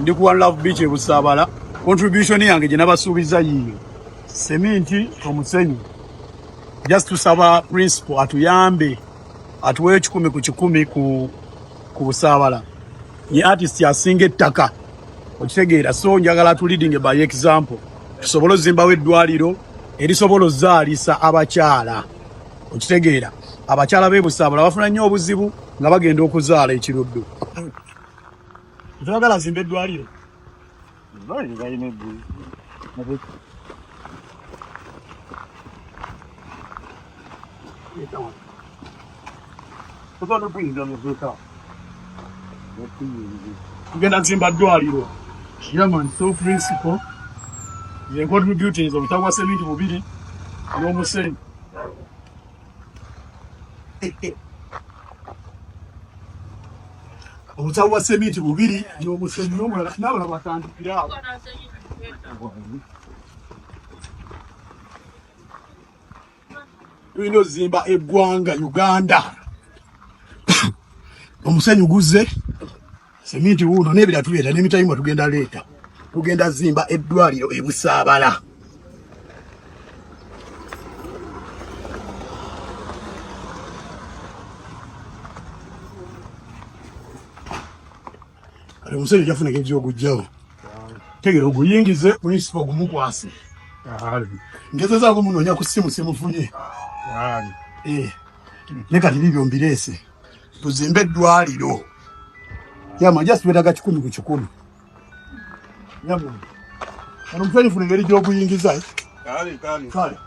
ndi ku OneLove Beach ebusaabala. Contribution yange gye nabasuubiza yiyo seminti omusenyu. Just tusaba principal atuyambe atuwe 10 ku 10 ku busaabala. Ye artist asinga ettaka okitegeera, so njagala tu leading by example tusobola ozimbawo eddwaliro erisobola ozaalisa abakyala okitegeera. Abakyala b'ebusaabala bafuna nnyo obuzibu nga bagenda okuzaala ekiruddu. Twagala zimba eddwaliro. Tugenda kuzimba ddwaliro. Yaman, so principal ye contributors obutagwa seminti bubiri n'omusenyu. Obutagwa seminti bubiri n'omusenyu n'omulala n'abalala batandikira awo. Tulina ozimba eggwanga Uganda. Omusenyu guze, seminti wuuno n'ebira tuleeta n'emitayimba tugenda leeta. Tugenda zimba eddwaliro ebusaabala. Kale omusenyu jafuna ekyokuggyawo. Tegera oguyingize principal gumukwase. Ngezezaako munoonya ku ssimu simufunye. Ne kati bibyo mbireese. Tuzimbe eddwaliro. Yama just wetaga 10 ku 10. Yama. Ano mfanye funa ngeri gy'okuyingiza. Kale.